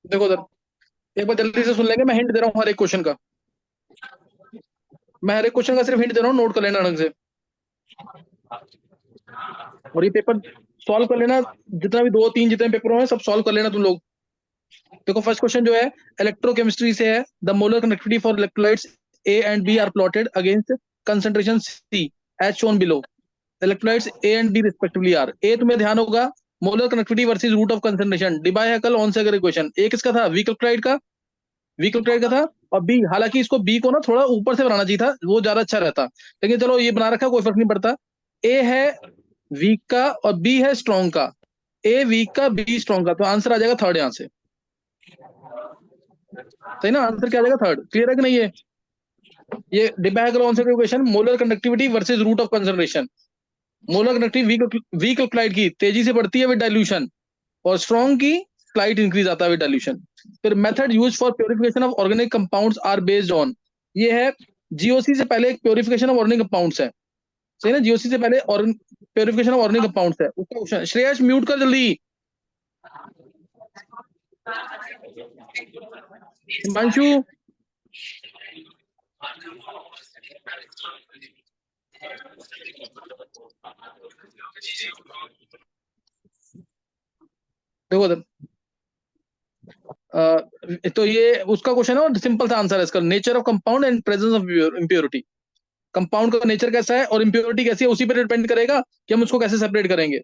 देखो उधर, एक बार जल्दी से सुन लेंगे, मैं हिंट दे रहा हूँ हर एक क्वेश्चन का। मैं हर एक क्वेश्चन का सिर्फ हिंट दे रहा हूँ, नोट कर लेना ढंग से। और ये पेपर सॉल्व कर लेना, जितना भी दो तीन जितने पेपर हैं सब सॉल्व कर लेना तुम लोग। देखो फर्स्ट क्वेश्चन जो है इलेक्ट्रोकेमिस्ट्री से है। The molar connectivity for electrolytes A and B are plotted against concentration C as shown below. Electrolytes A and B respectively are. ए तुम्हें ध्यान होगा molar connectivity versus root of concentration, Debye Huckel Onsager equation. ए किसका था? Weak electrolyte का, weak electrolyte का था। और बी, हालांकि इसको बी को ना थोड़ा ऊपर से बनाना चाहिए था, वो ज्यादा अच्छा रहता, लेकिन चलो ये बना रखा, कोई फर्क नहीं पड़ता। ए है वीक का और बी है स्ट्रॉन्ग का। ए वीक का, बी स्ट्रॉन्ग का, तो आंसर आ जाएगा थर्ड यहां से। सही ना? आंसर क्या आ जाएगा? थर्ड। क्लियर है कि नहीं? ये Debye Huckel Onsager equation, molar conductivity versus root of concentration. Molar conductivity weak क्लाइड की तेजी से बढ़ती है विद डाइल्यूशन, और स्ट्रॉन्ग की स्लाइट इंक्रीज आता है विद डाइल्यूशन। फिर method use for purification of organic compounds are based on. ये है जीओसी से पहले एक प्योरिफिकेशन ऑफ ऑर्गेनिक कंपाउंड्स है। सही ना? जीओसी से पहले और प्योरिफिकेशन ऑफ ऑर्गेनिक कंपाउंड्स है, उसका क्वेश्चन। श्रेयस म्यूट कर जल्दी। हिमांशु, देखो तो ये उसका क्वेश्चन है और सिंपल सा आंसर है इसका। Nature of compound and presence of impurity. Compound का नेचर कैसा है और इम्प्योरिटी कैसी है, उसी पर डिपेंड करेगा कि हम उसको कैसे सेपरेट करेंगे।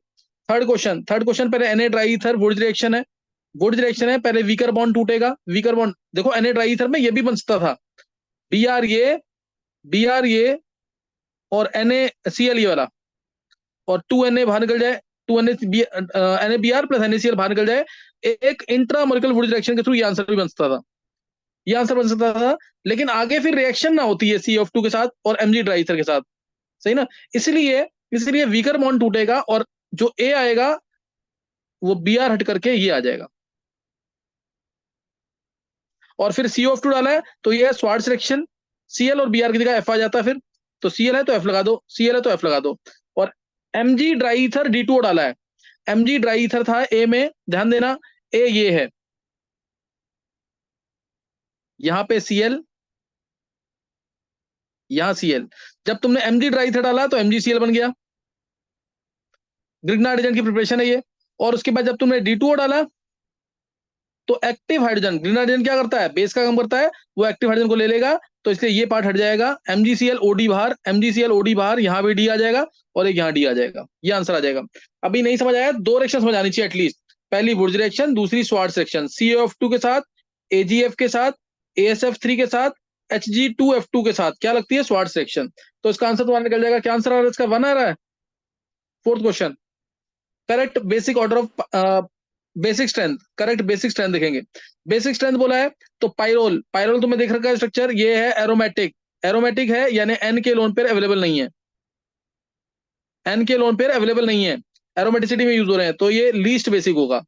थर्ड क्वेश्चन पहले एनए ड्राई ईथर वुड रिएक्शन है। वुड रिएक्शन है, पहले वीकर बॉन्ड टूटेगा। वीकर बॉन्ड देखो, एनए ड्राई ईथर में ये भी बन सकता था, बी आर ये, बी आर ये और एनए सी एल ये वाला, और टू एन ए बाहर निकल जाए, two N A B R plus N A C L बाहर निकल जाए, एक इंट्रा मोलिकुलर वुड रिएक्शन के थ्रू ये आंसर भी बन सकता था, ये आंसर बन सकता था। लेकिन आगे फिर रिएक्शन ना होती है सी ऑफ टू के साथ और एमजी ड्राई ईथर के साथ। सही ना? इसलिए इसलिए वीकर बॉन्ड टूटेगा और जो ए आएगा वो बी आर हट करके ये आ जाएगा। और फिर सी ऑफ टू डाला है तो ये है स्वार्ट्ज रिएक्शन, सीएल और बीआर की जगह एफ आ जाता है फिर। तो सीएल है तो एफ लगा दो, सीएल है तो एफ लगा दो। और M G dry ether D two डाला है। एमजी ड्राई ईथर था ए में, ध्यान देना, ए ये है, यहां पे सीएल, यहां सीएल। जब तुमने एमजी ड्राई ईथर डाला तो एमजी सीएल बन गया, ग्रिग्नार्ड एजेंट की प्रिपरेशन है ये। और उसके बाद जब तुमने डी टू डाला तो एक्टिव हाइड्रोजन, ग्रिग्नार्ड एजेंट क्या करता है? बेस का काम करता है, वो एक्टिव हाइड्रोजन को ले लेगा, तो इसलिए ये पार्ट हट जाएगा। एमजीसीएल ओडी बाहर, एमजीसीएल ओडी बाहर, यहां भी डी आ जाएगा और एक यहां डी आ जाएगा, ये आंसर आ जाएगा। अभी नहीं समझ आया, दो रिएक्शन समझ आनी चाहिए एटलीस्ट। पहली वुड्स रिएक्शन, दूसरी स्वार्ट्ज रिएक्शन, CaF2 के साथ, AgF के साथ, ASF3 के साथ, Hg2F2 के साथ क्या लगती है? Swarts reaction. तो इसका आंसर तुम्हारा निकल जाएगा। क्या आंसर आ रहा है इसका? 1 आ रहा है। Fourth question, correct basic order of basic strength, correct basic strength देखेंगे। बेसिक स्ट्रेंथ बोला है तो पाइरोल, पाइरोल तुम्हें देख रखा है स्ट्रक्चर, ये है एरोमेटिक, एरोमेटिक है यानी एन के लोन पेयर अवेलेबल नहीं है, एन के लोन पेयर अवेलेबल नहीं है, एरोमेटिसिटी में यूज हो रहे हैं, तो ये लीस्ट बेसिक होगा।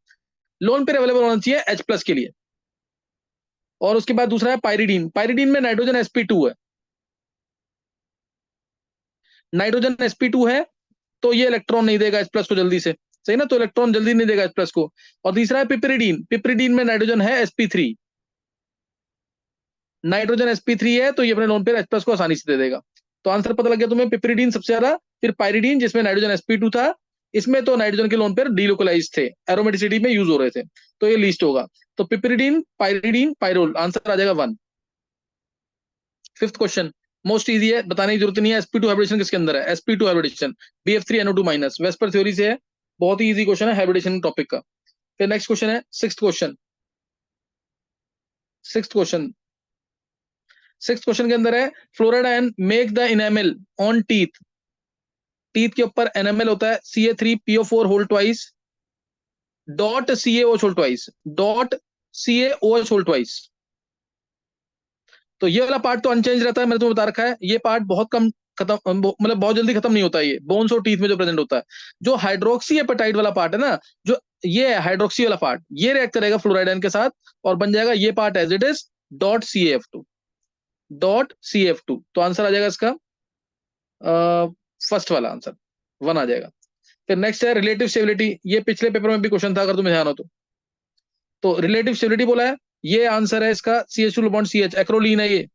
लोन पेयर अवेलेबल होना चाहिए H प्लस के लिए। और उसके बाद दूसरा है पायरिडीन, पायरिडीन में नाइट्रोजन sp2 है, नाइट्रोजन sp2 है, तो ये इलेक्ट्रॉन नहीं देगा H प्लस को जल्दी से। सही ना? तो इलेक्ट्रॉन जल्दी नहीं देगा H प्लस को। और तीसरा है पिपरिडीन, पिपरिडीन में नाइट्रोजन है sp3, नाइट्रोजन sp3 है, तो ये अपने लोन पेयर H प्लस को आसानी से दे देगा। तो आंसर पता लग गया तुम्हें, पिपरिडीन सबसे ज्यादा, फिर पायरिडीन जिसमें नाइट्रोजन sp2 था, इसमें तो नाइट्रोजन के लोन पेयर डीलोकलाइज थे, एरोमेटिसिटी में यूज हो रहे थे, तो ये लिस्ट होगा। तो पिपरिडीन, पायरिडीन, पायरोल, आंसर आ जाएगा 1। फिफ्थ क्वेश्चन मोस्ट इजी है, बताने की जरूरत नहीं है। sp2 हाइब्रिडेशन किसके अंदर है? sp2 hybridisation BF3NO2 minus, VSEPR theory से है, बहुत ही इजी क्वेश्चन है हाइब्रिडेशन टॉपिक का। फिर नेक्स्ट क्वेश्चन है sixth question. Sixth question, six question के अंदर है fluoride ion make the enamel on teeth, teeth के ऊपर एनामेल होता है Ca3PO4 whole twice dot CaOH whole twice, dot CaOH whole twice. तो ये वाला पार्ट तो अनचेंज रहता है, मैंने तुम्हें बता रखा है, ये पार्ट बहुत कम खत्म, मतलब बहुत जल्दी खत्म नहीं होता है, ये बोन्स और टीथ में जो प्रेजेंट होता है। जो हाइड्रोक्सी एपेटाइट वाला पार्ट है ना, जो ये है हाइड्रोक्सी वाला पार्ट, ये रिएक्ट करेगा फ्लोराइड आयन के साथ और बन जाएगा ये part as it is dot CaF2, dot CaF2। तो आंसर आ जाएगा इसका फर्स्ट वाला आंसर 1 आ जाएगा। फिर नेक्स्ट है रिलेटिव स्टेबिलिटी, ये पिछले पेपर में भी क्वेश्चन था अगर तुम्हें ध्यान हो तो रिलेटिव स्टेबिलिटी बोला है, ये आंसर है इसका CH2 बॉन्ड CH, एक्रोलीन है ये,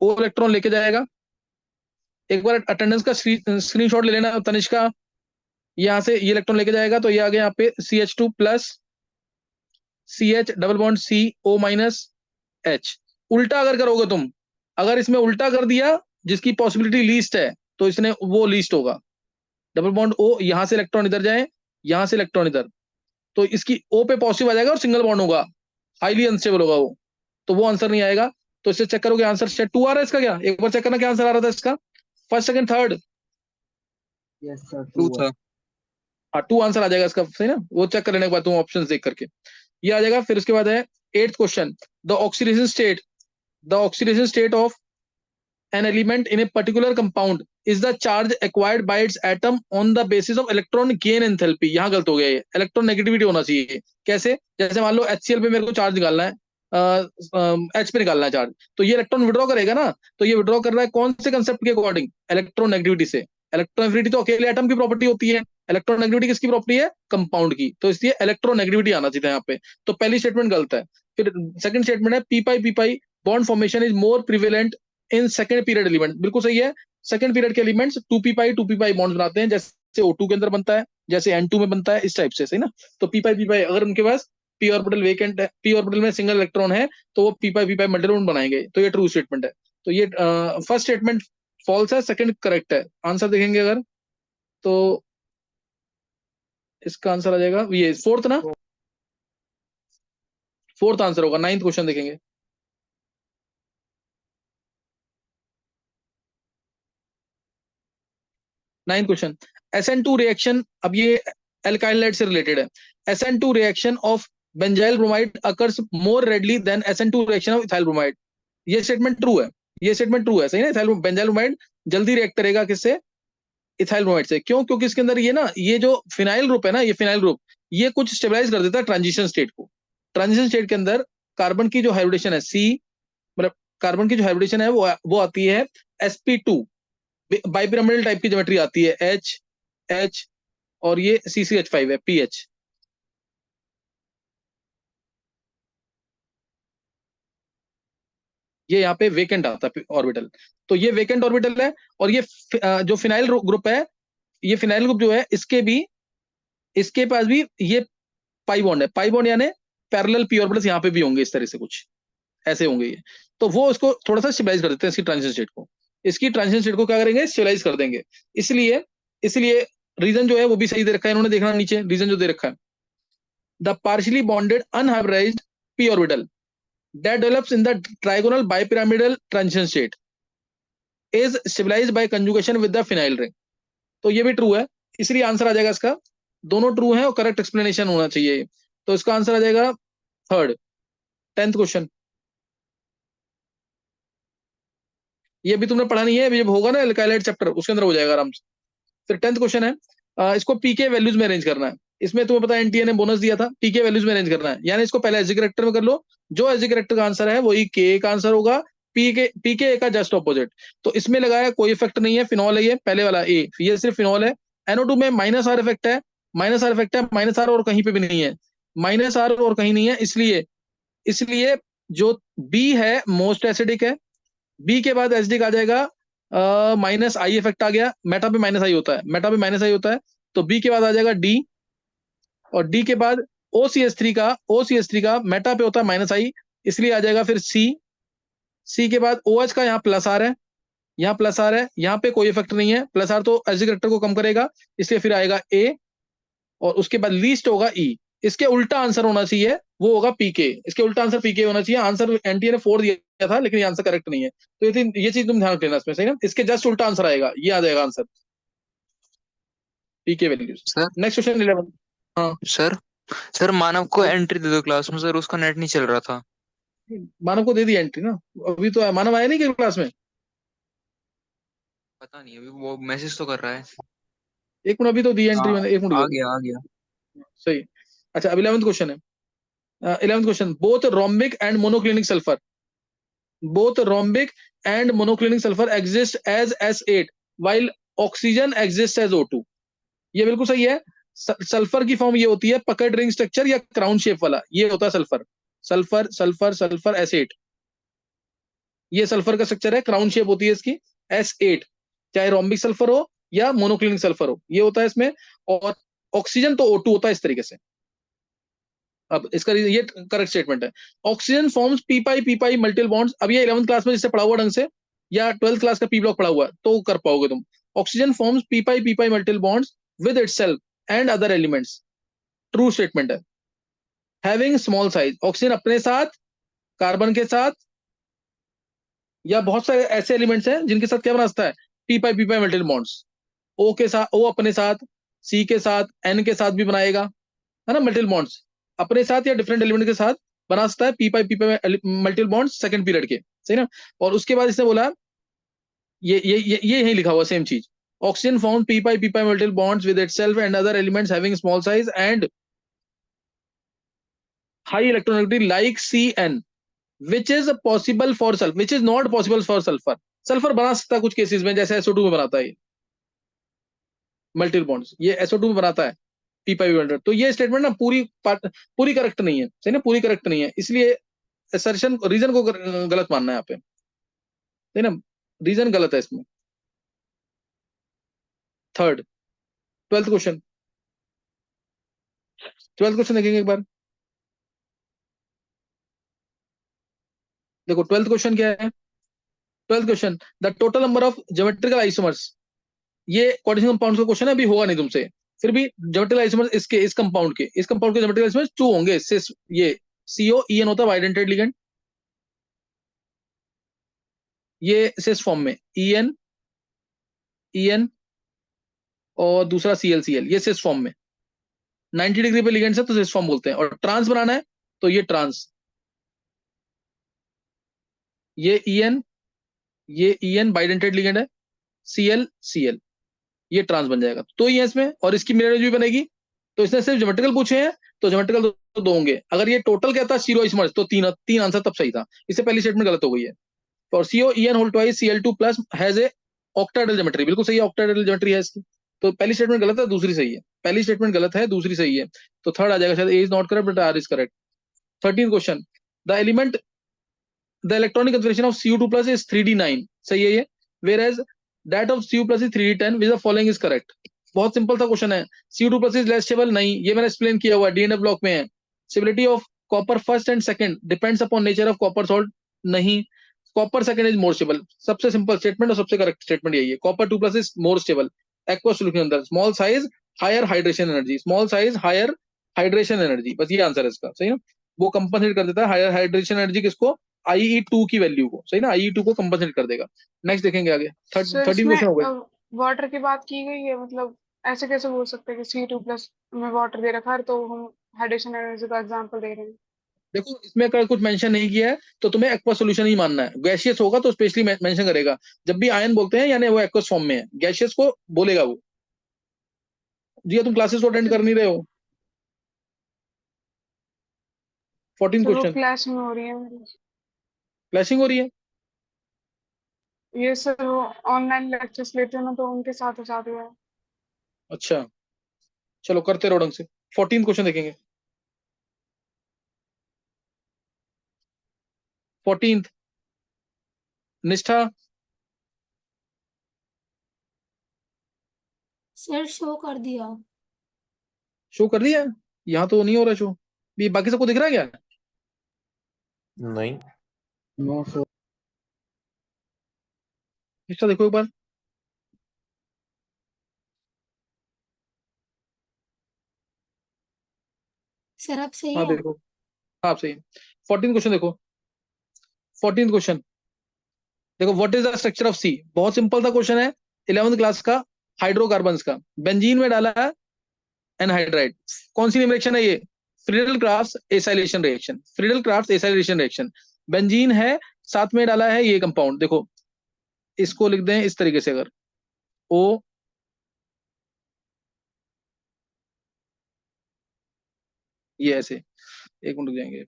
ओ इलेक्ट्रॉन लेके जाएगा। एक बार अटेंडेंस का स्क्रीनशॉट ले लेना तनिष्क का, यहां से ये इलेक्ट्रॉन लेके जाएगा तो ये आ गया यहाँ पे CH2 plus CH double bond CO minus H। उल्टा अगर करोगे तुम, अगर इसमें उल्टा कर दिया जिसकी पॉसिबिलिटी लीस्ट है तो इसने वो लीस्ट होगा, डबल बॉन्ड O, यहां से इलेक्ट्रॉन इधर जाए, यहां से इलेक्ट्रॉन इधर, तो इसकी O पे पॉजिटिव आ जाएगा और सिंगल बॉन्ड होगा, हाईली अनस्टेबल होगा वो, तो वो आंसर नहीं आएगा। तो इससे चेक करोगे आंसर शायद 2 आ रहा है इसका, क्या एक बार चेक करना क्या आंसर आ रहा था इसका, first second third. Yes sir, 2 2 था। हाँ 2 आंसर आ जाएगा इसका, सही ना, वो चेक कर लेने के बाद तुम ऑप्शन देख करके ये आ जाएगा। फिर उसके बाद है 8th question, the oxidation state, the oxidation state of an element in a particular compound is the charge acquired by its atom on the basis of electron gain enthalpy। यहाँ गलत हो गया, ये इलेक्ट्रॉन नेगेटिविटी होना चाहिए। कैसे, जैसे मान लो HCl पे मेरे को चार्ज निकालना है, H पे निकालना है चार्ज, तो ये इलेक्ट्रॉन विड्रॉ करेगा ना, तो ये विड्रॉ कर रहा है कौन से कंसेप्ट के अकॉर्डिंग, इलेक्ट्रॉन नेगेटिविटी से। इलेक्ट्रॉन नेगेटिविटी तो अकेले एटम की प्रॉपर्टी होती है, इलेक्ट्रॉन नेगेटिविटी किसकी प्रॉपर्टी है, कंपाउंड की, तो इसलिए इलेक्ट्रॉन नेगेटिविटी आना चाहिए यहाँ पे। तो पहली स्टेटमेंट गलत है। फिर सेकंड स्टेटमेंट है P pi P pi bond formation is more prevalent in second period element, बिल्कुल सही है। सेकंड पीरियड के एलिमेंट्स 2p पाई बॉन्ड बनाते हैं, जैसे O2 के अंदर बनता है, जैसे N2 में बनता है, इस टाइप से, सही ना। तो p पाई अगर उनके पास p ऑर्बिटल वेकेंट है, p ऑर्बिटल में सिंगल इलेक्ट्रॉन है, तो वो p पाई मल्टीपल बॉन्ड बनाएंगे, तो ये ट्रू स्टेटमेंट है। तो ये फर्स्ट स्टेटमेंट फॉल्स है, सेकंड करेक्ट है। आंसर देखेंगे अगर तो इसका आंसर आ जाएगा ये फोर्थ ना, फोर्थ आंसर होगा। 9th क्वेश्चन देखेंगे। 9th क्वेश्चन, SN2 रिएक्शन, अब ये एल्काइल से रिलेटेड है। SN2 reaction of benzyl bromide occurs more readily than SN2 reaction of ethyl bromide. ये स्टेटमेंट ट्रू है, ये स्टेटमेंट ट्रू है, सही ना। बेंजाइल ब्रोमाइड जल्दी रिएक्ट करेगा किससे, इथाइल ब्रोमाइड से। क्यों, क्योंकि इसके अंदर ये ना, ये जो फिनाइल ग्रुप है ना, ये फिनाइल ग्रुप ये कुछ स्टेबलाइज कर देता है ट्रांजिशन स्टेट को। ट्रांजिशन स्टेट के अंदर कार्बन की जो हाइब्रिडेशन है C, मतलब कार्बन की जो हाइब्रिडेशन है वो आती है sp2, बाइपिरामिडल टाइप की ज्योमेट्री आती है H H, और ये CCH5 है PH। ये यहाँ पे वेकेंट आता है ऑर्बिटल, तो ये वेकेंट ऑर्बिटल है। और ये जो फिनाइल ग्रुप है, ये फिनाइल ग्रुप जो है इसके पास भी ये पाई बॉन्ड है, पाई बॉन्ड यानी पैरेलल p ऑर्बिटल्स यहाँ पे भी होंगे, इस तरह से कुछ ऐसे होंगे ये। तो वो इसको थोड़ा सा स्टेबलाइज कर देते हैं, इसकी ट्रांजिशन स्टेट को, इसकी ट्रांजिशन स्टेट को क्या करेंगे, स्टेबलाइज कर देंगे। इसलिए इसलिए रीजन जो है वो भी सही दे रखा है इन्होंने, देखना नीचे रीजन जो दे रखा है, the partially bonded unhybridised p orbital that develops in the trigonal bipyramidal transition state is stabilized by conjugation with the phenyl ring। तो ये भी ट्रू है, इसलिए आंसर आ जाएगा इसका, दोनों ट्रू हैं और करेक्ट एक्सप्लेनेशन होना चाहिए। तो इसका आंसर आ जाएगा थर्ड। 10th क्वेश्चन, ये भी तुमने पढ़ा नहीं है, जब होगा ना एल्काइलाइड चैप्टर उसके अंदर हो जाएगा आराम से। फिर 10th क्वेश्चन है, इसको पीके वैल्यूज में अरेंज करना है। इसमें तुम्हें पता है एनटीए ने बोनस दिया था, पीके वैल्यूज में अरेंज करना है, यानी इसको पहले एसजी कैरेक्टर में कर लो, जो एसजी कैरेक्टर का आंसर है वही के का आंसर होगा, पीके का जस्ट ऑपोजिट। तो इसमें लगाया कोई इफेक्ट नहीं है, फिनॉल है ये पहले वाला ए, ये सिर्फ फिनॉल है। NO2 में माइनस आर इफेक्ट है, माइनस आर इफेक्ट है, माइनस आर और कहीं पे भी नहीं है, माइनस आर और कहीं नहीं है, इसलिए इसलिए जो बी है मोस्ट एसिडिक है। बी के बाद एसिडिक आ जाएगा, माइनस आई इफेक्ट आ गया, मेटा पे माइनस आई होता है, मेटा पे माइनस आई होता है, तो बी के बाद आ जाएगा डी, और डी के बाद OCH3 का मेटा पे होता है माइनस आई, इसलिए आ जाएगा फिर सी के बाद OH का यहाँ प्लस आर है, यहाँ प्लस आर है, यहाँ पे कोई इफेक्ट नहीं है, प्लस आर तो एसिडिक कैरेक्टर को कम करेगा, इसलिए फिर आएगा ए, और उसके बाद लीस्ट होगा ई। इसके उल्टा आंसर होना चाहिए, वो होगा पीके, इसके उल्टा आंसर पीके होना चाहिए। आंसर एनटीए ने 4 दिया था, लेकिन ये आंसर करेक्ट नहीं है, तो ये चीज तुम ध्यान रख लेना इसमें, सही ना। इसके जस्ट उल्टा आंसर आएगा, ये आ जाएगा आंसर, पीके वैल्यूज। Sir next question 11। हाँ सर सर मानव को एंट्री दे दो क्लास में, सर उसका नेट नहीं चल रहा था। मानव को दे दी एंट्री ना, अभी तो मानव आया नहीं कि क्लास में। पता नहीं, अभी वो मैसेज तो कर रहा है। एक मिनट, अभी तो दी एंट्री हाँ, मैंने, एक मिनट आ रुको। गया आ गया। सही। अच्छा, अब 11th क्वेश्चन है। 11th question, both rhombic and monoclinic sulphur, both rhombic and monoclinic sulfur exist as S8 while oxygen exists as O2। ये बिल्कुल सही है। सल्फर की फॉर्म ये होती है पकड़ रिंग स्ट्रक्चर या क्राउन शेप वाला, ये होता है sulphur. Sulphur sulphur sulphur S8, ये सल्फर का स्ट्रक्चर है, क्राउन शेप होती है इसकी S8, चाहे रोम्बिक सल्फर हो या मोनोक्लिनिक सल्फर हो, ये होता है इसमें। और ऑक्सीजन तो O2 होता है इस तरीके से। अब इसका ये करेक्ट स्टेटमेंट है। ऑक्सीजन फॉर्म्स पी पाई मल्टीपल बॉन्ड्स। अब ये 11th क्लास में जिससे पढ़ा हुआ ढंग से, या 12th क्लास का पी ब्लॉक पढ़ा हुआ तो कर पाओगे तुम। Oxygen forms P pi multiple bonds with itself and other elements, true statement है। हैविंग स्मॉल साइज, ऑक्सीजन अपने साथ, कार्बन के साथ, या बहुत सारे ऐसे एलिमेंट्स हैं जिनके साथ क्या बना सकता है, पी पाई मल्टीपल बॉन्ड्स। ओ के साथ, ओ अपने साथ, सी के साथ, एन के साथ भी बनाएगा, है ना, मल्टीपल बॉन्ड्स अपने साथ या डिफरेंट एलिमेंट के साथ बना सकता है, पी पाई मल्टीपल बॉन्ड्स सेकंड पीरियड के, सही ना। और उसके बाद इसने बोला ये यही लिखा हुआ सेम चीज। Oxygen form P pi multiple bonds with itself and other elements having small size and high electronegativity like CN, which is possible for sulphur, which is not possible for sulphur. Sulphur बना सकता है कुछ cases में, जैसे SO2 में बनाता है multiple bonds, ये SO2 में बनाता है पी पाई हंड्रेड। तो ये स्टेटमेंट ना पूरी करेक्ट नहीं है, सही ना, पूरी करेक्ट नहीं है, इसलिए असर्शन रीजन को गलत मानना है यहाँ पे, सही ना, रीजन गलत है इसमें। Third, 12th question, 12th question देखेंगे एक बार। देखो 12th क्वेश्चन क्या है। 12th question, the total number of geometrical isomers, ये कोऑर्डिनेशन कंपाउंड का क्वेश्चन है, अभी होगा नहीं तुमसे, फिर भी ज्योमेट्रिकल आइसोमर्स इसके इस कंपाउंड के ज्योमेट्रिकल आइसोमर्स 2 होंगे, सिस ये CO EN होता है बाइडेंटेड लिगेंड, ये सिस फॉर्म में EN और दूसरा CL ये सिस फॉर्म में 90 डिग्री पे लिगेंड है तो सिस फॉर्म बोलते हैं। और ट्रांस बनाना है तो ये ट्रांस, ये EN बाइडेंटेड लिगेंड है, CL ये ट्रांस बन जाएगा, तो ये इसमें, और इसकी मिरर इमेज भी बनेगी। तो इसने सिर्फ ज्योमेट्रिकल पूछे हैं तो ज्योमेट्रिकल दो होंगे। अगर ये टोटल कहता है सीरो आइसोमर्स तो तीन आंसर तब सही था, इससे पहली स्टेटमेंट गलत हो गई है। और CO EN whole twice Cl2 plus has a octahedral geometry, बिल्कुल सही है, ऑक्टाहेड्रल ज्योमेट्री है इसकी। तो पहली स्टेटमेंट गलत है, दूसरी सही है, पहली स्टेटमेंट गलत है, दूसरी सही है, तो थर्ड आ जाएगा शायद। A is not correct but R is correct. 13th question, the element the electronic configuration of Cu2 plus is 3D9, सही है ये, whereas that of Cu plus is 3D10, which of the following is correct। बहुत simple सा question है। Cu2 plus is less stable, नहीं, ये मैंने explain किया हुआ है, DNF ब्लॉक में है। Stability of copper first and second depends upon nature of copper salt, नहीं, copper second is more stable. सबसे सिंपल स्टेटमेंट और सबसे करेक्ट स्टेटमेंट यही है, copper 2 plus is more stable. Aqua solution के अंदर small size higher hydration energy, small size higher hydration energy, बस ये आंसर है इसका, सही ना। वो कंपनसेट कर देता है हायर हाइड्रेशन एनर्जी किसको, IE2 की वैल्यू को, सही ना, IE2 को कंपनसेट कर देगा। नेक्स्ट देखेंगे आगे, सर 13 इसमें क्वेश्चन हो गए। वाटर की बात की गई है, मतलब ऐसे कैसे बोल सकते हैं कि C2+ में वाटर दे रखा है तो हम हाइड्रेशन एनर्जी का एग्जांपल दे रहे हैं। देखो इसमें अगर कुछ मेंशन नहीं किया है तो तुम्हें एक्वा सॉल्यूशन ही मानना है, गैशियस होगा तो स्पेशली मेंशन करेगा। जब भी आयन बोलते हैं यानी वो एक्वस फॉर्म में है, गैशियस को बोलेगा वो। जी तुम क्लासेस को अटेंड कर नहीं रहे हो। 14 चलो क्वेश्चन, क्लास में हो रही है मेरी। क्लैशिंग हो रही है। ये सर वो ऑनलाइन लेक्चर्स लेते हैं ना तो उनके साथ हो जाती है। अच्छा चलो करते रहो ढंग से। 14 क्वेश्चन देखेंगे। 14th, निष्ठा, सर शो कर दिया। शो कर दिया, यहाँ तो नहीं हो रहा शो, भी बाकी सबको दिख रहा है क्या। नहीं। No sir. निष्ठा देखो एक बार। सर अब सही हाँ है। देखो, हाँ सही है। 14 क्वेश्चन देखो। 14 क्वेश्चन देखो, what is the structure of C, बहुत सिंपल सा क्वेश्चन है, 11th क्लास का, हाइड्रोकार्बन्स का। बेंजीन में डाला है एनहाइड्राइड, कौन सी रिएक्शन है ये, Friedel Crafts acylation reaction, Friedel Crafts acylation reaction. Benzene है, साथ में डाला है ये कंपाउंड, देखो इसको लिख दें इस तरीके से, अगर O ये ऐसे, एक मिनट रुक जाएंगे।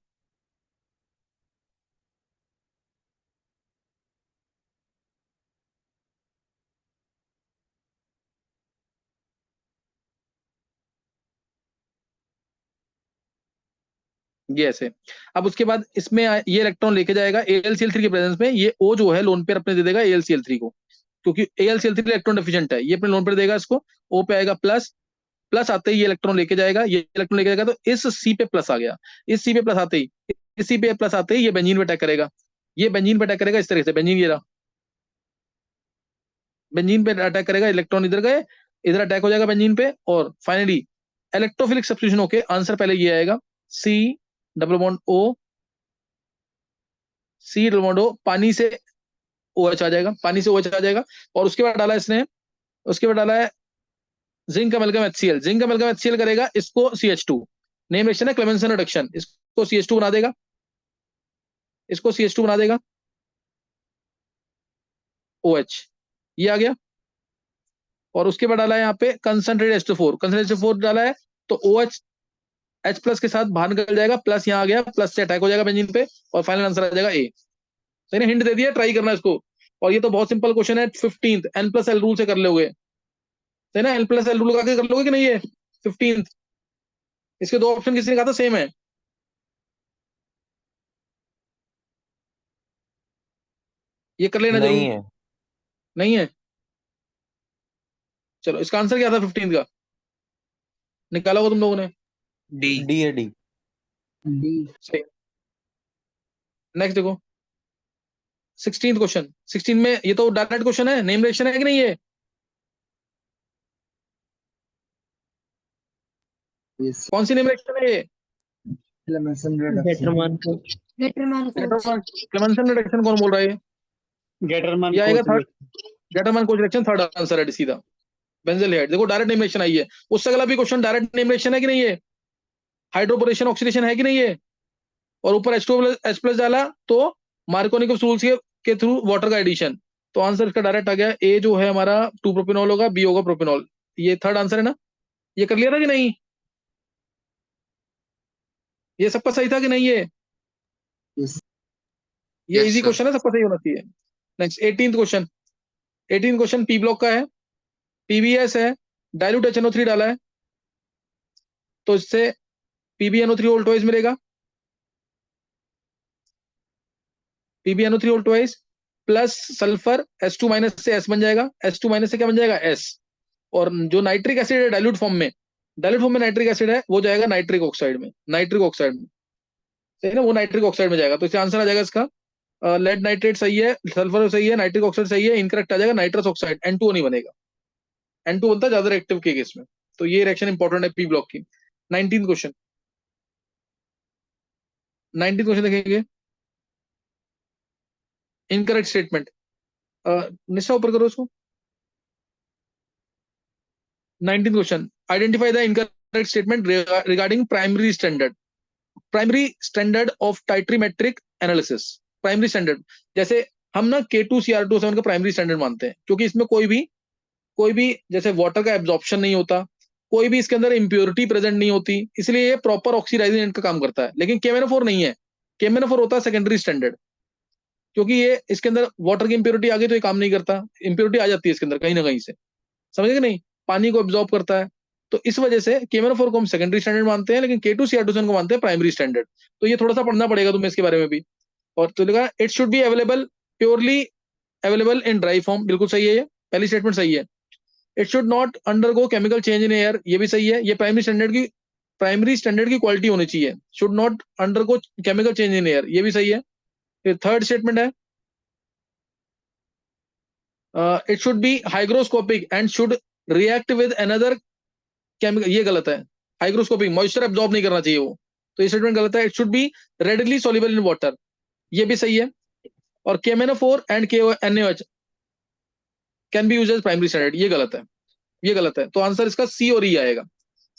ये ऐसे। अब उसके बाद इसमें ये इलेक्ट्रॉन लेके जाएगा AlCl3 के प्रेजेंस में, ये O जो है लोन पेयर अपने दे देगा AlCl3 को, क्योंकि AlCl3 इलेक्ट्रॉन डेफिशिएंट है, ये अपने लोन पेयर देगा इसको, O पे आएगा प्लस, प्लस आते ही ये इलेक्ट्रॉन लेके जाएगा, ये इलेक्ट्रॉन लेके जाएगा, तो इस C पे प्लस आ गया, इस C पे प्लस आते ही, इस C पे प्लस आते ही ये बेंजीन पे अटैक करेगा, ये बेंजीन पे अटैक करेगा इस तरह से, बेंजीन ये रहा, बेंजीन पे अटैक करेगा, इलेक्ट्रॉन इधर गए, इधर अटैक हो जाएगा बेंजीन पे, और फाइनली इलेक्ट्रोफिलिक सब्स्टिट्यूशन होके आंसर पहले ये आएगा C double bond O, C double bond O, पानी से OH आ जाएगा, पानी से OH आ जाएगा, और उसके बाद डाला इसने, उसके बाद डाला है जिंक अमेल्गम HCl, जिंक अमेल्गम HCl करेगा इसको CH2, नेम रिएक्शन है क्लेमेंसन रिडक्शन, इसको CH2 बना देगा, इसको CH2 बना देगा, OH ये आ गया, और उसके बाद डाला है यहाँ पे कंसंट्रेटेड H2O4, कंसंट्रेटेड H2O4 डाला है तो OH H प्लस के साथ बाहर निकल जाएगा, प्लस यहाँ आ गया, प्लस से अटैक हो जाएगा बेंजीन पे, और फाइनल आंसर आ जाएगा A। सही ना, हिंट दे दिया, ट्राई करना इसको, और ये तो बहुत सिंपल क्वेश्चन है, 15th N+L रूल से कर लोगे, सही ना, N+L रूल लगा के कर लोगे कि नहीं, ये 15th, इसके दो ऑप्शन किसी ने कहा था सेम है, ये कर लेना नहीं जरूर। है। नहीं है, चलो इसका आंसर क्या था 15th का, निकाला होगा तुम लोगों ने। डी। डी है, डी। डी। सही। नेक्स्ट देखो 16th क्वेश्चन, 16 में ये तो डायरेक्ट क्वेश्चन है, नेम रिएक्शन है कि नहीं ये, यस कौन सी नेम रिएक्शन है ये, क्लेमेंसन रिडक्शन गेटरमान को गेटरमैन कोच क्लेमेंसन रिडक्शन कौन बोल रहा है ये गेटरमान ये आएगा coach third, Gattermann coach reaction, third answer है सीधा, बेंजल हेड, देखो डायरेक्ट नेम रिएक्शन आई है, उससे अगला भी क्वेश्चन डायरेक्ट नेम रिएक्शन है कि नहीं है, हाइड्रोपोरेशन ऑक्सीडेशन है कि नहीं है, और ऊपर H2H+ डाला तो मार्कोनिकस रूल्स के थ्रू वाटर का एडिशन, तो आंसर इसका डायरेक्ट आ गया, ए जो है हमारा 2 प्रोपिनॉल होगा, बी होगा प्रोपिनॉल, ये थर्ड आंसर है ना, ये कर लिया था कि नहीं, ये सबका सही था कि नहीं, यस ये Yes, इजी sir. क्वेश्चन है, सबका सही होना चाहिए। Next 18th question, 18th question P block का है, PBS है, डाइल्यूट HNO3 डाला है, तो इससे PbNO3 वोल्ट वाइज मिलेगा, PbNO3 volt wise plus sulphur H2 minus से S बन जाएगा, H2 माइनस से क्या बन जाएगा S, और जो नाइट्रिक एसिड है डाइल्यूट फॉर्म में, डाइल्यूट फॉर्म में नाइट्रिक एसिड है, वो जाएगा नाइट्रिक ऑक्साइड में, नाइट्रिक ऑक्साइड में, सही ना, वो नाइट्रिक ऑक्साइड में जाएगा, तो इसका आंसर आ जाएगा इसका लेड नाइट्रेट सही है, सल्फर सही है, नाइट्रिक ऑक्साइड सही है, इनकरेक्ट आ जाएगा नाइट्रस ऑक्साइड, N2O नहीं बनेगा, N2 बनता है ज्यादा रिएक्टिव के केस में, तो ये रिएक्शन इंपॉर्टेंट है पी ब्लॉक की। 19th क्वेश्चन, 19th क्वेश्चन देखेंगे, इनकरेक्ट स्टेटमेंट, निशा ऊपर करो उसको, 19th question, identify the incorrect statement regarding primary standard of titrimetric analysis, primary standard, जैसे हम ना K2Cr2O7 का प्राइमरी स्टैंडर्ड मानते हैं, क्योंकि इसमें कोई भी जैसे वाटर का एब्जॉर्प्शन नहीं होता, कोई भी इसके अंदर इंप्योरिटी प्रेजेंट नहीं होती, इसलिए ये प्रॉपर ऑक्सीडाइजिंग एजेंट का काम करता है, लेकिन KMnO4 नहीं है, KMnO4 होता है सेकेंडरी स्टैंडर्ड, क्योंकि ये इसके अंदर वाटर की इंप्योरिटी आ गई तो ये काम नहीं करता, इंप्योरिटी आ जाती है इसके अंदर कहीं ना कहीं से, समझे कि नहीं, पानी को एब्जॉर्ब करता है, तो इस वजह से KMnO4 को हम सेकेंडरी स्टैंडर्ड मानते हैं, लेकिन K2Cr2O7 को मानते हैं प्राइमरी स्टैंडर्ड, तो ये थोड़ा सा पढ़ना पड़ेगा तुम्हें इसके बारे में भी। और तो लिखा it should be available, purely available in dry form, बिल्कुल सही है, ये पहली स्टेटमेंट सही है। It should not undergo chemical change in air, ये भी सही है, ये प्राइमरी स्टैंडर्ड की क्वालिटी होनी चाहिए, should not undergo chemical change in air, ये भी सही है। फिर थर्ड स्टेटमेंट है it should B hygroscopic and should react with another chemical, ये गलत है, हाइग्रोस्कोपिक मॉइस्चर एब्जॉर्ब नहीं करना चाहिए वो, तो ये स्टेटमेंट गलत है। It should be readily soluble in water, ये भी सही है। और KMnO4 and KNaOH can be used as primary standard, ये गलत है, ये गलत है, तो आंसर इसका C और E आएगा,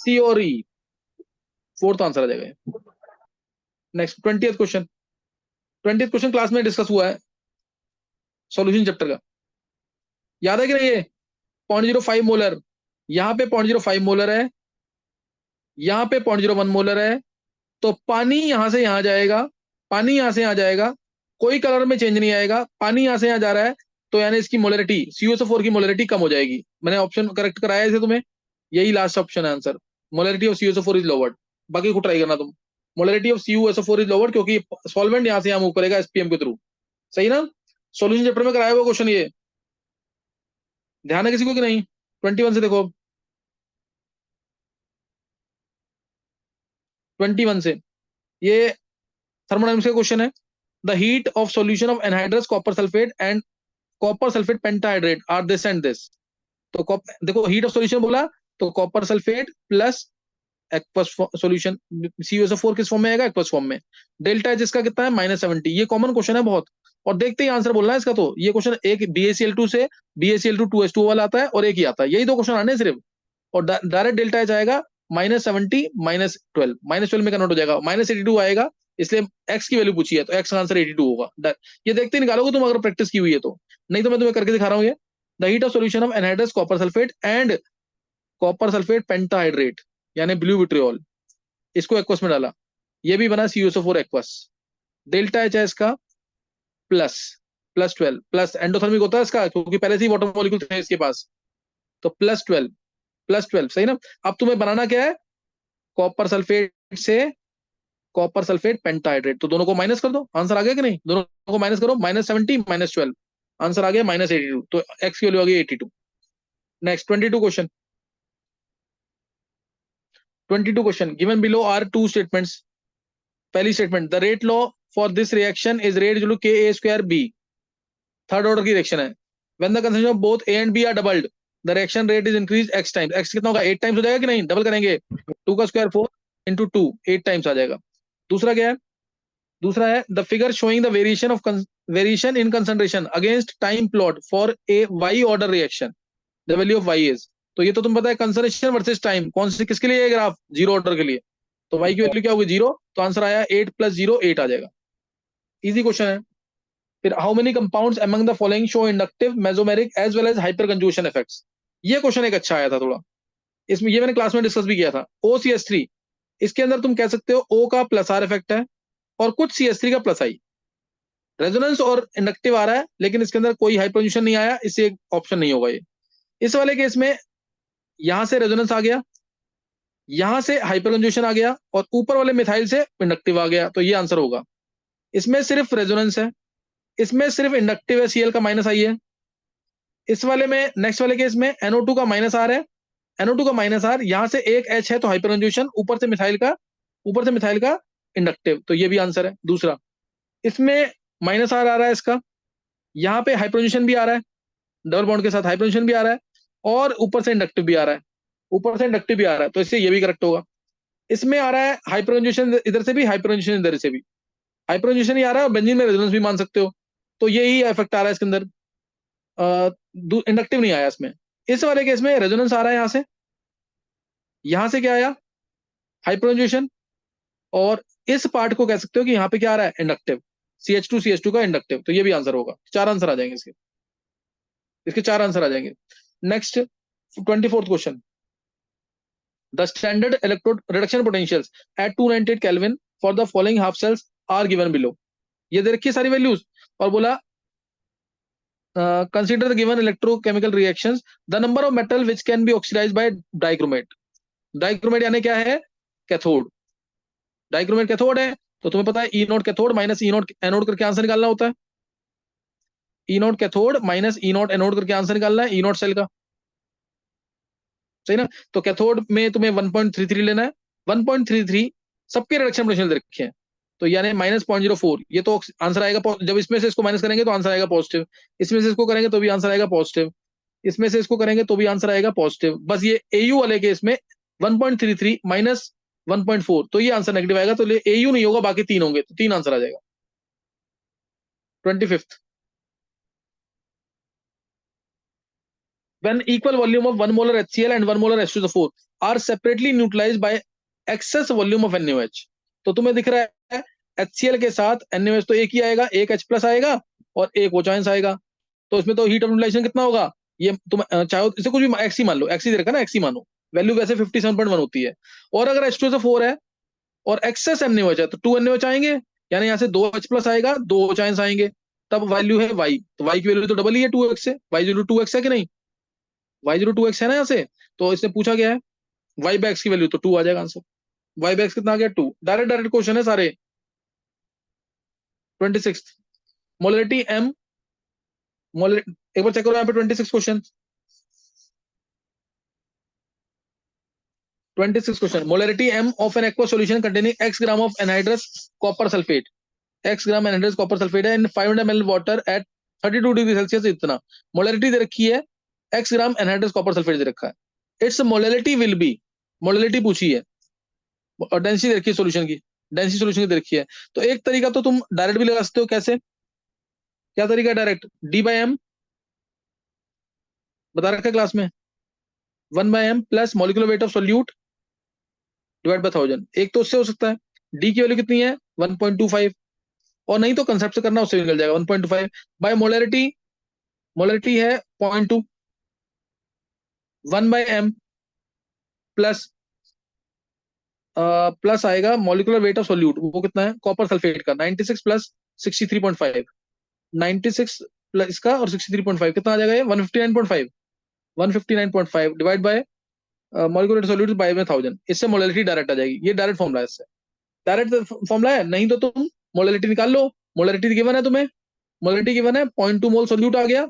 C और E, फोर्थ आंसर आ जाएगा। Next 20th question, 20th question class में डिस्कस हुआ है सॉल्यूशन चैप्टर का, याद है कि नहीं, ये 0.05 मोलर, यहाँ पे 0.05 मोलर है, यहाँ पे 0.01 मोलर है, तो पानी यहां से यहां जाएगा, पानी यहां से यहां जाएगा, कोई कलर में चेंज नहीं आएगा, पानी यहां से यहां जा रहा है, तो यानी इसकी मोलरिटी CuSO4 की मोलरिटी कम हो जाएगी। मैंने ऑप्शन करेक्ट कराया इसे तुम्हें, यही लास्ट ऑप्शन है answer. Molarity of CuSO4 is lowered. बाकी को ट्राई करना तुम। Molarity of CuSO4 is lowered क्योंकि सॉल्वेंट यहां से यहां मूव करेगा SPM के थ्रू। सही ना? सॉल्यूशन चैप्टर में कराया हुआ क्वेश्चन ये, ध्यान है किसी को कि नहीं? 21 से देखो, 21 से ये थर्मोडायनामिक्स का क्वेश्चन है। The heat of solution of anhydrous copper sulphate and copper sulphate pentahydrate are this and this. तो देखो हीट ऑफ सॉल्यूशन बोला तो copper sulphate plus aqueous solution, CuSO4 किस फॉर्म में आएगा? एक्वस फॉर्म में। डेल्टा एच इसका कितना है? -70। ये कॉमन क्वेश्चन है बहुत, और देखते ही आंसर बोलना है इसका। तो ये क्वेश्चन एक BaCl2 से BaCl2 2H2O वाला आता है और एक ही आता है, यही दो क्वेश्चन आने हैं सिर्फ। और डायरेक्ट डेल्टा एच आएगा -70 -12, -12 में कन्वर्ट हो जाएगा, -82 आएगा, इसलिए x की वैल्यू पूछी है तो x का आंसर 82 होगा। ये देखते ही निकालोगे तुम अगर प्रैक्टिस की हुई है तो, नहीं तो मैं तुम्हें करके दिखा रहा हूँ ये। The heat of solution of anhydrous copper sulphate and copper sulphate pentahydrate यानी ब्लू विट्रियोल, इसको एक्वस में डाला, ये भी बना CuSO4 एक्वस। डेल्टा एच है इसका +12, प्लस एंडोथर्मिक होता है इसका क्योंकि पहले से ही वाटर मॉलिक्यूल थे इसके पास, तो +12 सही ना? अब तुम्हें बनाना क्या है? कॉपर सल्फेट से कॉपर सल्फेट पेंटाहाइड्रेट, तो दोनों को माइनस कर दो, आंसर आ गया कि नहीं? दोनों को माइनस करो, -70 -12, आंसर आ गया -82, तो x की वैल्यू आ गई 82। Next 22 question. 22 question given below are two statements. पहली statement, the rate law for this reaction is rate equal to Ka²B, third order की रिएक्शन है। When the concentration of both A and B are doubled the reaction rate is increase x times. x कितना होगा? 8 times हो जाएगा कि नहीं? Double करेंगे, 2 का स्क्वायर 4 × 2, 8 टाइम्स आ जाएगा। दूसरा क्या है? दूसरा है the figure showing the variation in concentration against time plot for a y order reaction, the value of y is. तो ये तो तुम पता है कंसंट्रेशन वर्सेस टाइम, कौन से किसके लिए? ग्राफ 0 ऑर्डर के लिए, तो y की वैल्यू क्या होगी? 0, तो आंसर आया 8 + 0 8 आ जाएगा। इजी क्वेश्चन है। फिर how many compounds among the following show inductive mesomeric as well as hyper conjugation effects. ये क्वेश्चन एक अच्छा आया था थोड़ा, इसमें ये मैंने क्लास में डिस्कस भी किया था। OCH3, इसके अंदर तुम कह सकते हो O का +R इफेक्ट है और कुछ CH3 का +I। रेजोनेंस और इंडक्टिव आ रहा है लेकिन इसके अंदर कोई हाइपर कंजूशन नहीं आया, इससे एक ऑप्शन नहीं होगा ये। इस वाले केस में यहां से रेजोनेंस आ गया, यहां से हाइपर कंजूशन आ गया और ऊपर वाले मिथाइल से इंडक्टिव आ गया, तो ये आंसर होगा। इसमें सिर्फ रेजोनेंस है, इसमें सिर्फ इंडक्टिव है, Cl का -I है। इस वाले में नेक्स्ट वाले केस में NO2 का -R है, NO2 का -R, यहां से एक H है तो हाइपर कंजूशन, ऊपर से मिथाइल का इंडक्टिव, तो ये भी आंसर है दूसरा। इसमें -R आ रहा है इसका, यहाँ पे हाइपर कंजूशन भी आ रहा है, डबल बॉन्ड के साथ हाइपर कंजूशन भी आ रहा है और ऊपर से इंडक्टिव भी आ रहा है, तो इससे ये भी करेक्ट होगा। इसमें आ रहा है हाइपर कंजूशन इधर से भी, हाइपर कंजूशन इधर से भी, हाइपर कंजूशन ही आ रहा है और बेंजीन में रेजोनेंस भी मान सकते हो, तो यही इफेक्ट आ रहा है इसके अंदर, इंडक्टिव नहीं आया इसमें। इस वाले केस में रेजोनेंस आ रहा है यहां से क्या आया? हाइपर कंजूशन, और इस पार्ट को कह सकते हो कि यहाँ पे क्या आ रहा है? इंडक्टिव, CH2 का इंडक्टिव, तो ये भी आंसर होगा। 4 आंसर आ जाएंगे इसके 4 आंसर आ जाएंगे। Next 24th question, the standard electrode reduction potentials at 298 kelvin for the following half cells are given below. ये दे रखी है सारी वैल्यूज और बोला consider the given electrochemical reactions, the number of metal which can be oxidized by dichromate. Dichromate यानी क्या है? कैथोड। डाइक्रोमेट कैथोड है तो तुम्हें पता है E0 कैथोड -E0 एनोड करके आंसर निकालना होता है। E0 कैथोड -E0 एनोड करके आंसर निकालना है E0 सेल का, सही ना? तो कैथोड में तुम्हें 1.33 लेना है, 1.33 सबके रिडक्शन पोटेंशियल दे रखे हैं, तो यानी -0.04, ये तो आंसर आएगा। जब इसमें से इसको माइनस करेंगे तो आंसर आएगा पॉजिटिव, इसमें से इसको करेंगे तो भी आंसर आएगा पॉजिटिव, इसमें से इसको करेंगे तो भी आंसर आएगा पॉजिटिव। बस ये AU वाले केस में 1.33 -1.4, तो ये आंसर नेगेटिव आएगा, तो AU नहीं होगा, बाकी 3 होंगे, तो 3 आंसर आ जाएगा। 25th, when equal volume of 1 molar HCl and 1 molar H2SO4 are separately neutralized by excess volume of NaOH। तो तुम्हें दिख रहा है HCl के साथ NaOH तो एक ही आएगा, एक H+ आएगा और एक OH आएगा, तो इसमें तो हीट ऑफ न्यूट्रलाइजेशन कितना होगा? ये तुम चाहो इसे कुछ भी X ही मान लो, X ही दे रखा ना, X ही मानो, वैल्यू वैसे 57.1 होती है। और अगर H2SO4 है और एक्सेस NaOH है तो 2 NaOH आएंगे, यानी यहाँ से 2 H प्लस आएगा, 2 OH आयंस आएंगे, तब वैल्यू है y, तो y की वैल्यू तो डबल ही है 2x से, y0 2x है कि नहीं, y0 2x है ना यहाँ से, तो इसने पूछा गया है y बाय x की वैल्यू, तो 2 आ जाएगा आंसर। y बाय x कितना आ गया 2, डायरेक्ट डायरेक्ट क्वेश्चन है सारे। 26 मोलरिटी m, एक बार चेक करो यहाँ पे 26 question, 26 question, molarity m of N aqua solution containing x gram of anhydrous copper sulphate, x gram anhydrous copper sulphate है इन 500 ml water at 32 degree Celsius, इतना molarity दे रखी है, x ग्राम एनहाइड्रस कॉपर सल्फेट दे रखा है, it's molarity will be, molarity पूछी है और density दे रखी है सॉल्यूशन की, डेंसिटी सॉल्यूशन की दे रखी है, तो एक तरीका तो तुम डायरेक्ट भी लगा सकते हो, कैसे, क्या तरीका है डायरेक्ट, d/m बता रखा है क्लास में, 1/m plus molecular weight of solute divide by 1000, एक तो उससे हो सकता है, डी की वैल्यू कितनी है 1.25, और नहीं तो कंसेप्ट से करना, उससे निकल जाएगा 1.25 बाय मोलरिटी, मोलरिटी है 0.2, 1/m प्लस प्लस आएगा मॉलिक्यूलर वेट ऑफ सोल्यूट, वो कितना है कॉपर सल्फेट का 96 प्लस 63.5, 96 प्लस इसका और 63.5 कितना आ जाएगा ये 159.5, 159.5 divide by molecular solute bye में 1000, इससे मोलरिटी डायरेक्ट आ जाएगी, ये डायरेक्ट फॉर्मूला है, इससे डायरेक्ट फॉर्मूला है, नहीं तो तुम मोलरिटी निकाल लो, मोलरिटी गिवन है तुम्हें, मोलरिटी गिवन है 0.2 मोल सोल्यूट आ गया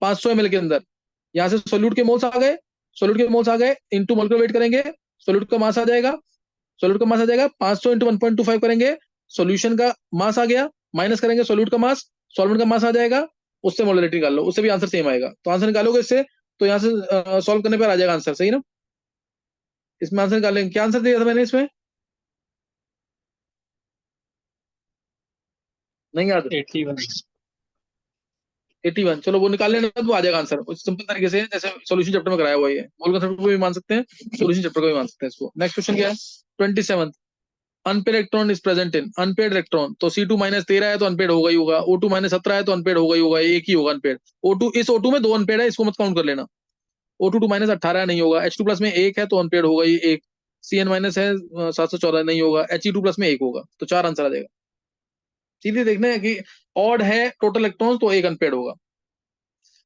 500 ml के अंदर, यहाँ से सोल्यूट के मोल्स आ गए, सोल्यूट के मोल्स आ गए इनटू मॉलिक्यूलर वेट करेंगे, सोल्यूट का मास आ जाएगा, सोल्यूट का मास आ जाएगा 500 इंटू 1.25 करेंगे, सॉल्यूशन का मास आ गया, माइनस करेंगे सोल्यूट का मास, सॉल्वेंट का मास आ जाएगा, उससे मोलरिटी निकाल लो, उससे भी आंसर सेम आएगा, तो आंसर निकालोगे इससे, तो यहाँ से सॉल्व करने पर आ जाएगा आंसर, सही ना, इसमें आंसर निकालेंगे, क्या आंसर दिया था मैंने इसमें, नहीं याद, 81, चलो वो निकाल लेना तो आ जाएगा आंसर, सिंपल तरीके से, जैसे सॉल्यूशन चैप्टर में कराया हुआ है, मोल कंसेप्ट को भी मान सकते हैं, सॉल्यूशन चैप्टर को भी मान सकते हैं इसको। नेक्स्ट क्वेश्चन क्या है 27, unpaired electron is present in, unpaired electron, तो C2 माइनस 13 है तो अनपेड होगा ही होगा, O2 माइनस 17 है तो अनपेड होगा ही होगा, एक ही होगा अनपेड, O2, इस O2 में 2 अनपेड है, इसको मत काउंट कर लेना, O2 माइनस 18 नहीं होगा, H2 प्लस में 1 है तो अनपेड होगा ही एक, Cn माइनस है 714 नहीं होगा, He2 प्लस में 1 होगा, तो 4 आंसर आ जाएगा, सीधे देखना है कि ऑड है टोटल इलेक्ट्रॉन्स तो एक अनपेड होगा।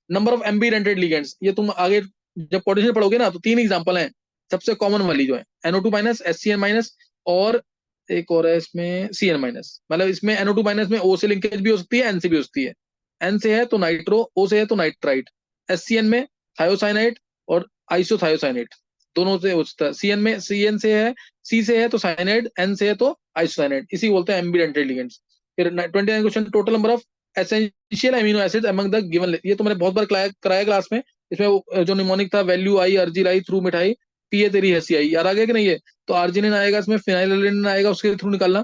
Number of Aamby rented ligands, ये तुम आगे जब पोटेंशियल पढ़ोगे ना तो 3 एग्जांपल हैं, सबसे कॉमन वाली जो है NO2 माइनस, SCN माइनस, और एक और है इसमें CN माइनस, मतलब इसमें NO2 माइनस में O से लिंकेज भी हो सकती है, N से भी हो सकती है, N से है तो नाइट्रो, O से है तो नाइट्राइट, SCN में थायोसाइनाइट और आइसोथायोसाइनेट, दोनों से हो सकता है, CN में CN से है, C से है तो साइनाइड, N से है तो आइसोसाइनाइड, इसी बोलते हैं एम्बी रेंटेड लिगेंड्स। फिर 29 question, total number of essential amino acids among the given, ये तो मैंने बहुत बार कराया क्लास में, इसमें जो निमोनिक था वैल्यू आई, अर्जिल आई, थ्रू मिठाई, पीए तेरी हंसी आई, याद आ गया कि नहीं है, तो आर्जिनिन आएगा इसमें, फिनाइलएलानाइन आएगा उसके थ्रू निकालना,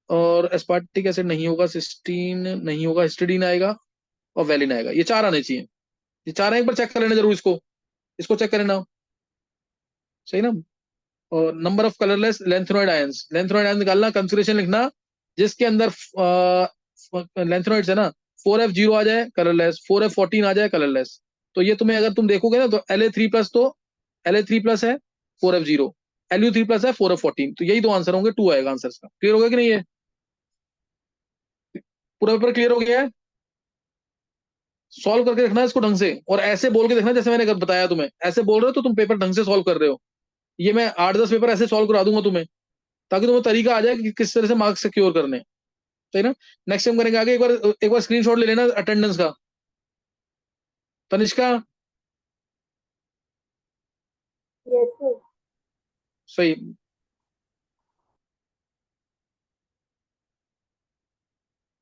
और एस्पार्टिक एसिड नहीं होगा, सिस्टीन नहीं होगा, हिस्टिडीन आएगा और वैलिन आएगा, ये 4 आने चाहिए, ये 4 एक बार चेक कर लेना जरूर, इसको इसको चेक कर लेना, सही ना। और number of colourless lanthanoid ions, lanthanoid ions निकालना, कंसिडरेशन लिखना, जिसके अंदर लेंथेनॉइड्स है ना 4F0 आ जाए कलरलेस, 4F14 आ जाए कलरलेस, तो ये तुम्हें अगर तुम देखोगे ना तो La3 प्लस, तो La3 प्लस है 4F0, Lu3 प्लस है 4F14, तो यही 2 आंसर होंगे, 2 आएगा आंसर इसका। क्लियर हो गया कि नहीं, है पूरा पेपर क्लियर हो गया है, सॉल्व करके रखना इसको ढंग से, और ऐसे बोल के देखना जैसे मैंने बताया तुम्हें, ऐसे बोल रहे हो तो तुम पेपर ढंग से सॉल्व कर रहे हो, ये मैं 8-10 पेपर ऐसे सॉल्व करा दूंगा तुम्हें, ताकि तुम्हें तरीका आ जाए कि किस तरह से मार्क्स सिक्योर करने, सही ना। नेक्स्ट टाइम करेंगे आगे, एक बार स्क्रीनशॉट ले लेना अटेंडेंस का, तनिष्का सही,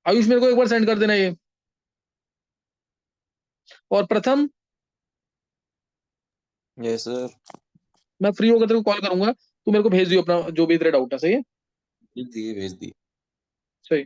आयुष मेरे को एक बार सेंड कर देना ये, और प्रथम यस सर, मैं फ्री होकर तेरे को कॉल करूंगा, तू मेरे को भेज दियो अपना जो भी तेरा डाउट है, सही है, भेज दिए। सही।